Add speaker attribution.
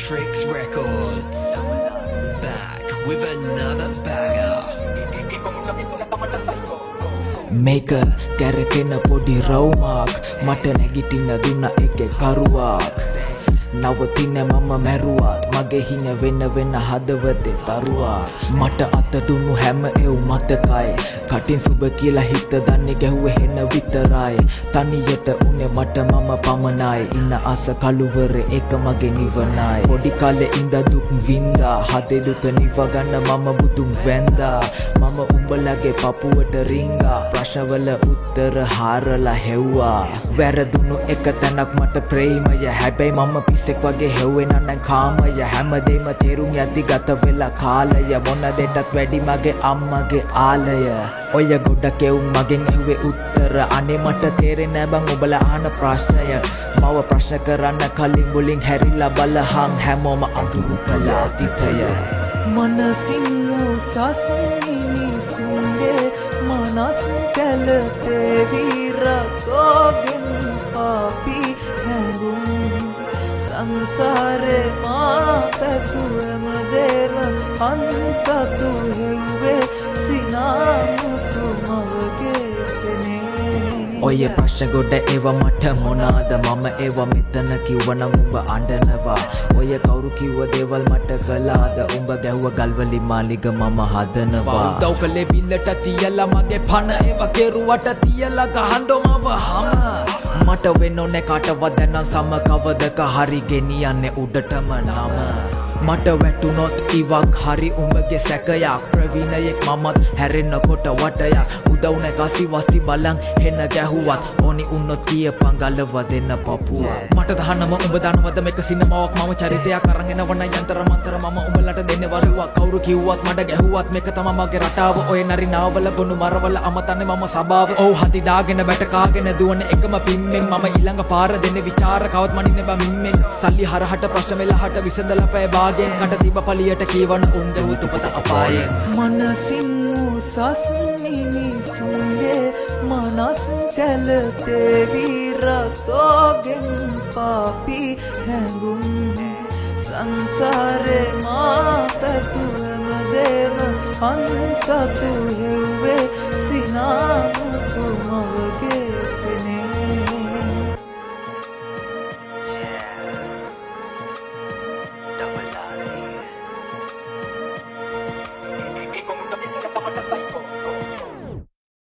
Speaker 1: Matrix Records, back with another banger.
Speaker 2: මේක කැරකෙන පොඩි රවුමක් මට නැගිටින්න දුන්න එකේ කරුවක් නවතින මම මැරුවා මගේ හින වෙන හදවතේ තරුවා මට අත දුන්නු හැම එව් මතකයි කටින් සුබ කියලා හිත දන්නේ ගැහුවේ හෙන විතරයි තනියට උනේ මට මම පමණයි ඉන්න අස කළුවරේ එක මගේ නිවනයි පොඩි කාලේ ඉඳ දුක් වින්දා හදේ දුක නිව ගන්න මම බුදුන් වැන්දා මම උඹලගේ පපුවට රිංගා ප්‍රශ්නවල උත්තර හාරලා හෙව්වා වැරදුණු එක තැනක් මට ප්‍රේමය හැබැයි මම පිස්සෙක් වගේ හෙව්වේ නෑ කාමය හැමදේම තේරුම් යද්දි ගත වෙලා කාලය මොන දෙයටත් වැඩි මගේ අම්මගේ ආලය ඔය ගොඩක් එවුන් මගෙන් ඇහුවේ උත්තර අනේ මට තේරෙන්නේ නෑ බං ඔබලා අහන ප්‍රශ්නය මව ප්‍රශ්න කරන්න කලින් මුලින් හැරිලා බලහන් හැමෝම අඳුරු කළ අතීතය මනසින් උසස් මිනිසුන්ගේ මනස් කැලතේ විරසෝගෙන් පාපි හැඟුම් සංසාරේ මා පැතුවම දේව අන්සතු හෙව්වේ සිනාමුසු මවගේ සෙනේ ඔය ප්‍රශ්න ගොඩ ඒව මට මොනාද මම ඒව මෙතන කිව්වනම් උඹ අඬනවා ඔය කවුරු කිව්ව දේවල් මට කළාද උඹ ගැව්ව ගල්වලින් මාලිග මම හදනවා උදව් කළේ බිල්ලට තියලා මගේ පණ ඒව කෙරුවට තියලා ගහන්නෝ මව හම මට වෙන්න ඕනේ කාටවත් දැනන් සම කවදක හරි ගෙනියන්නේ උඩටම නම මට වැටුනොත් ඉවක් හරි උඹගේ සැකයක් ප්‍රවීණයෙක් මමත් හැරෙන්නකොට වටයක් උදව් නැකසි වස්ති බලන් හෙන ගැහුවත් ඕනි උන්නොත් කියපන් ගලව දෙන්න පපුව මට දහන්නම උඹ දන්නවද මේක සිනමාවක් මම චරිතයක් අරන් එනවන යන්තර මන්තර මම උඹලට දෙන්නේ වලුවක් කවුරු කිව්වත් මට ගැහුවත් මේක තමයි මගේ රටාව ඔය නරි නාවල ගොනු මරවල අමතන්නේ මම සබාව ඔව් හති දාගෙන බැට කාගෙන දුවන එකම පිම්මෙන් මම ඊළඟ පාර දෙන්නේ විචාර කවත් මනින්නේ බා මිම්මෙන් සල්ලි හරහට ප්‍රශ්න වෙලහට විසඳලා පෑ බාගෙන් කට තිබ පලියට කියවන උන්ගේ උතුපත අපායෙන් මනසින් උසස් මිනිසුන්ගේ මනස් කැලතේ විරසෝගෙන් පාපි හැඟුම් සංසාරේ මා පැතුවම දේව අන්සතු හෙව්වේ සිනාමුසු මවගේ සෙනේ